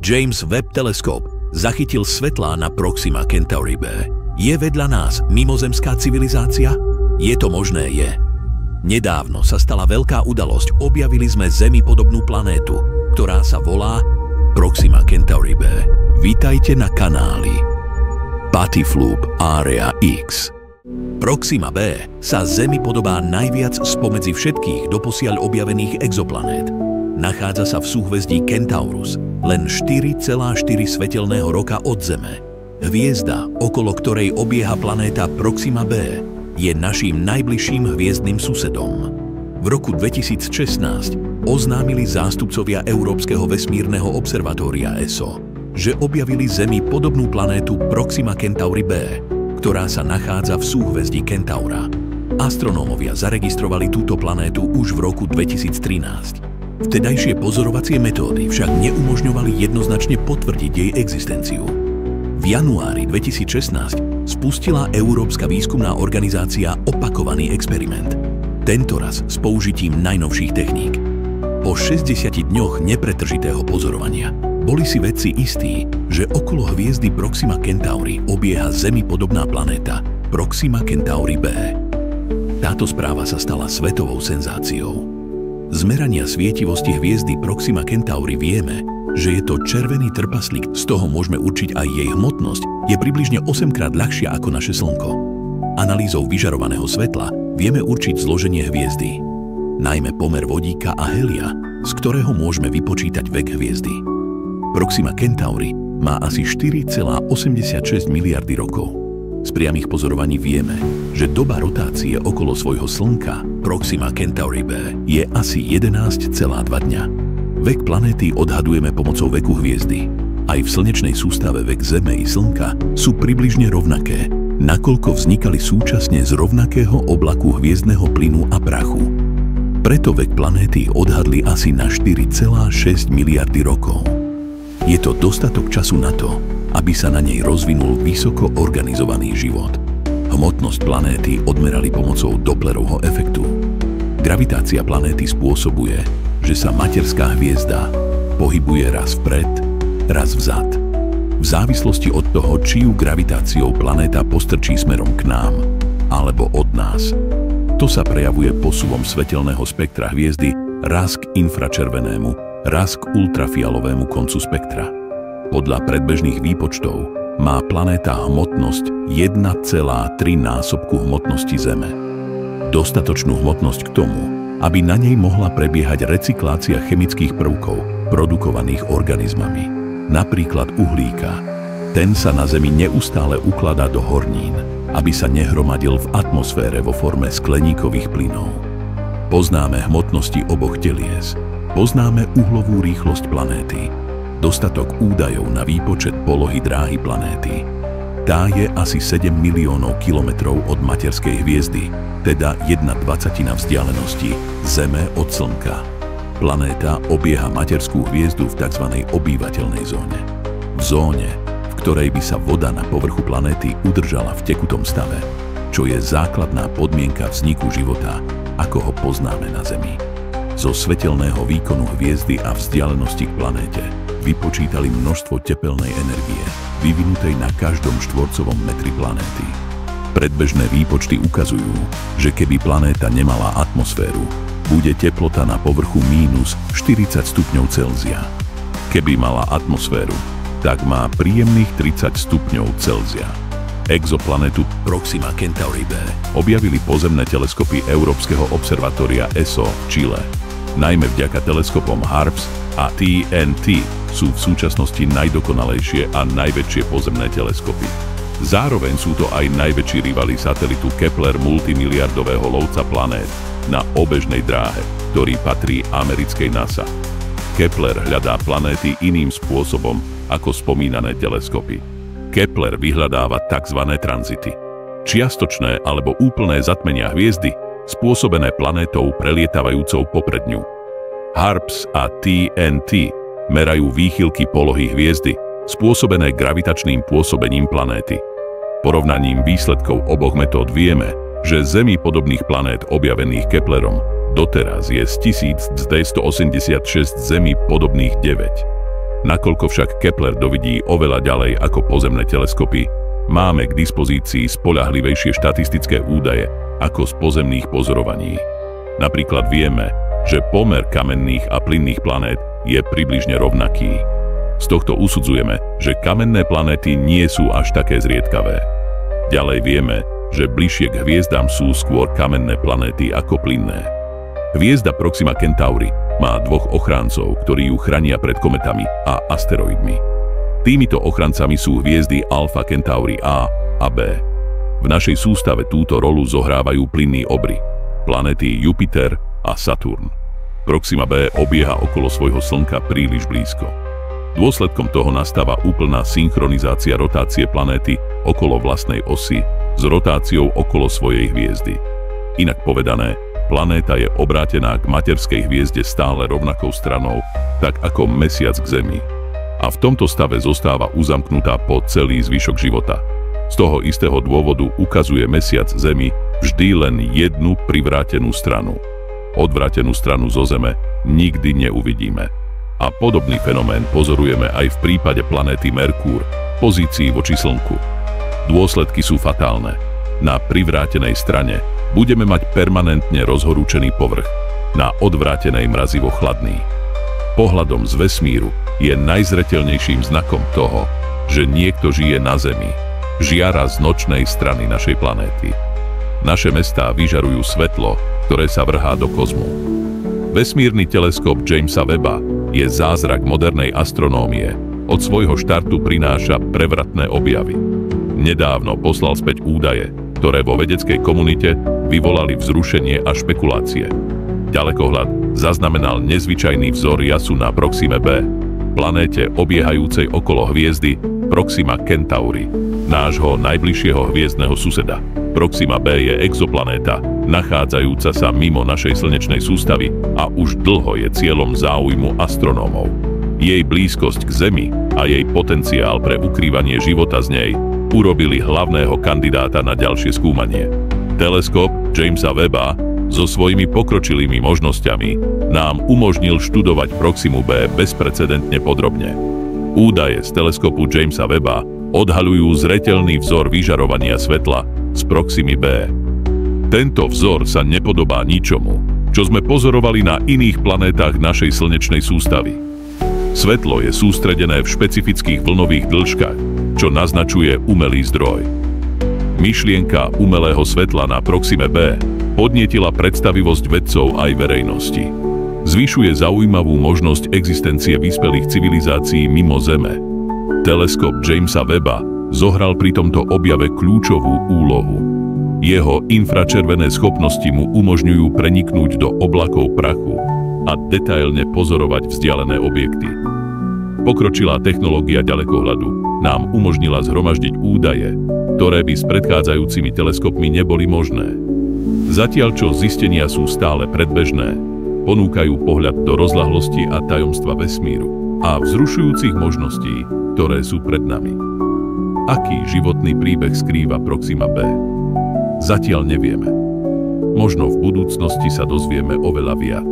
James Webb teleskop zachytil svetlá na Proxima Centauri b. Je vedľa nás mimozemská civilizácia? Je to možné, je. Nedávno sa stala veľká udalosť. Objavili sme Zemi podobnú planétu, ktorá sa volá Proxima Centauri b. Vítajte na kanáli Patifloop Area X. Proxima b sa Zemi podobá najviac spomedzi všetkých doposiaľ objavených exoplanét. Nachádza sa v súhvezdí Kentaurus, len 4,4 svetelného roka od Zeme. Hviezda, okolo ktorej obieha planéta Proxima b, je naším najbližším hviezdnym susedom. V roku 2016 oznámili zástupcovia Európskeho vesmírneho observatória ESO, že objavili Zemi podobnú planétu Proxima Centauri b, ktorá sa nachádza v súhvezdí Kentaura. Astronómovia zaregistrovali túto planétu už v roku 2013. Vtedajšie pozorovacie metódy však neumožňovali jednoznačne potvrdiť jej existenciu. V januári 2016 spustila Európska výskumná organizácia opakovaný experiment. Tentoraz s použitím najnovších techník. Po 60 dňoch nepretržitého pozorovania boli si vedci istí, že okolo hviezdy Proxima Centauri obieha Zemi podobná planéta Proxima Centauri b. Táto správa sa stala svetovou senzáciou. Z merania svietivosti hviezdy Proxima Centauri vieme, že je to červený trpaslík, z toho môžeme určiť aj jej hmotnosť, je približne 8-krát ľahšia ako naše Slnko. Analýzou vyžarovaného svetla vieme určiť zloženie hviezdy, najmä pomer vodíka a helia, z ktorého môžeme vypočítať vek hviezdy. Proxima Centauri má asi 4,86 miliardy rokov. Z priamych pozorovaní vieme, že doba rotácie okolo svojho Slnka Proxima Centauri b je asi 11,2 dňa. Vek planéty odhadujeme pomocou veku hviezdy. Aj v slnečnej sústave vek Zeme i Slnka sú približne rovnaké, nakoľko vznikali súčasne z rovnakého oblaku hviezdneho plynu a prachu. Preto vek planéty odhadli asi na 4,6 miliardy rokov. Je to dostatok času na to, aby sa na nej rozvinul vysoko organizovaný život. Hmotnosť planéty odmerali pomocou Dopplerovho efektu. Gravitácia planéty spôsobuje, že sa materská hviezda pohybuje raz vpred, raz vzad. V závislosti od toho, čiu gravitáciou planéta postrčí smerom k nám, alebo od nás. To sa prejavuje posuvom svetelného spektra hviezdy raz k infračervenému, raz k ultrafialovému koncu spektra. Podľa predbežných výpočtov má planéta hmotnosť 1,3-násobku hmotnosti Zeme. Dostatočnú hmotnosť k tomu, aby na nej mohla prebiehať recyklácia chemických prvkov produkovaných organizmami, napríklad uhlíka. Ten sa na Zemi neustále ukladá do hornín, aby sa nehromadil v atmosfére vo forme skleníkových plynov. Poznáme hmotnosti oboch telies, poznáme uhlovú rýchlosť planéty, dostatok údajov na výpočet polohy dráhy planéty. Tá je asi 7 miliónov kilometrov od materskej hviezdy, teda 1/20 vzdialenosti Zeme od Slnka. Planéta obieha materskú hviezdu v tzv. Obývateľnej zóne. V zóne, v ktorej by sa voda na povrchu planéty udržala v tekutom stave, čo je základná podmienka vzniku života, ako ho poznáme na Zemi. Zo svetelného výkonu hviezdy a vzdialenosti k planéte vypočítali množstvo tepelnej energie, vyvinutej na každom štvorcovom metri planéty. Predbežné výpočty ukazujú, že keby planéta nemala atmosféru, bude teplota na povrchu -40 stupňov Celzia. Keby mala atmosféru, tak má príjemných 30 stupňov Celzia. Exoplanetu Proxima Centauri b objavili pozemné teleskopy Európskeho observatória ESO v Čile. Najmä vďaka teleskopom HARPS a TNT sú v súčasnosti najdokonalejšie a najväčšie pozemné teleskopy. Zároveň sú to aj najväčší rivali satelitu Kepler multimiliardového lovca planét na obežnej dráhe, ktorý patrí americkej NASA. Kepler hľadá planéty iným spôsobom ako spomínané teleskopy. Kepler vyhľadáva tzv. Tranzity. Čiastočné alebo úplné zatmenia hviezdy, spôsobené planétou prelietavajúcou popred ňu. HARPS a TNT merajú výchylky polohy hviezdy, spôsobené gravitačným pôsobením planéty. Porovnaním výsledkov oboch metód vieme, že Zemi podobných planét objavených Keplerom doteraz je z 1286 Zemi podobných 9. Nakoľko však Kepler dovidí oveľa ďalej ako pozemné teleskopy, máme k dispozícii spoľahlivejšie štatistické údaje ako z pozemných pozorovaní. Napríklad vieme, že pomer kamenných a plynných planét je približne rovnaký. Z tohto usudzujeme, že kamenné planéty nie sú až také zriedkavé. Ďalej vieme, že bližšie k hviezdám sú skôr kamenné planéty ako plynné. Hviezda Proxima Centauri má dvoch ochráncov, ktorí ju chránia pred kometami a asteroidmi. Týmito ochrancami sú hviezdy Alpha Centauri A a B. V našej sústave túto rolu zohrávajú plynní obry, planéty Jupiter a Saturn. Proxima B obieha okolo svojho Slnka príliš blízko. Dôsledkom toho nastáva úplná synchronizácia rotácie planéty okolo vlastnej osy s rotáciou okolo svojej hviezdy. Inak povedané, planéta je obrátená k materskej hviezde stále rovnakou stranou, tak ako Mesiac k Zemi. A v tomto stave zostáva uzamknutá po celý zvyšok života. Z toho istého dôvodu ukazuje Mesiac Zemi vždy len jednu privrátenú stranu. Odvrátenú stranu zo Zeme nikdy neuvidíme. A podobný fenomén pozorujeme aj v prípade planéty Merkúr, pozícii voči Slnku. Dôsledky sú fatálne. Na privrátenej strane budeme mať permanentne rozhorúčený povrch, na odvrátenej mrazivo chladný. Pohľadom z vesmíru je najzreteľnejším znakom toho, že niekto žije na Zemi, žiara z nočnej strany našej planéty. Naše mestá vyžarujú svetlo, ktoré sa vrhá do kozmu. Vesmírny teleskop Jamesa Webba je zázrak modernej astronómie. Od svojho štartu prináša prevratné objavy. Nedávno poslal späť údaje, ktoré vo vedeckej komunite vyvolali vzrušenie a špekulácie. Ďalekohľad zaznamenal nezvyčajný vzor jasu na Proxime B, planéte obiehajúcej okolo hviezdy Proxima Centauri, nášho najbližšieho hviezdneho suseda. Proxima B je exoplanéta, nachádzajúca sa mimo našej slnečnej sústavy a už dlho je cieľom záujmu astronómov. Jej blízkosť k Zemi a jej potenciál pre ukrývanie života z nej urobili hlavného kandidáta na ďalšie skúmanie. Teleskop Jamesa Webba so svojimi pokročilými možnosťami nám umožnil študovať Proximu B bezprecedentne podrobne. Údaje z teleskopu Jamesa Webba odhaľujú zreteľný vzor vyžarovania svetla z Proximy B. Tento vzor sa nepodobá ničomu, čo sme pozorovali na iných planétach našej slnečnej sústavy. Svetlo je sústredené v špecifických vlnových dĺžkach, čo naznačuje umelý zdroj. Myšlienka umelého svetla na Proxime B podnietila predstavivosť vedcov aj verejnosti. Zvyšuje zaujímavú možnosť existencie vyspelých civilizácií mimo Zeme. Teleskop Jamesa Webba zohral pri tomto objave kľúčovú úlohu. Jeho infračervené schopnosti mu umožňujú preniknúť do oblakov prachu a detailne pozorovať vzdialené objekty. Pokročilá technológia ďalekohľadu nám umožnila zhromaždiť údaje, ktoré by s predchádzajúcimi teleskopmi neboli možné. Zatiaľ čo zistenia sú stále predbežné, ponúkajú pohľad do rozľahlosti a tajomstva vesmíru a vzrušujúcich možností, ktoré sú pred nami. Aký životný príbeh skrýva Proxima B? Zatiaľ nevieme. Možno v budúcnosti sa dozvieme oveľa viac.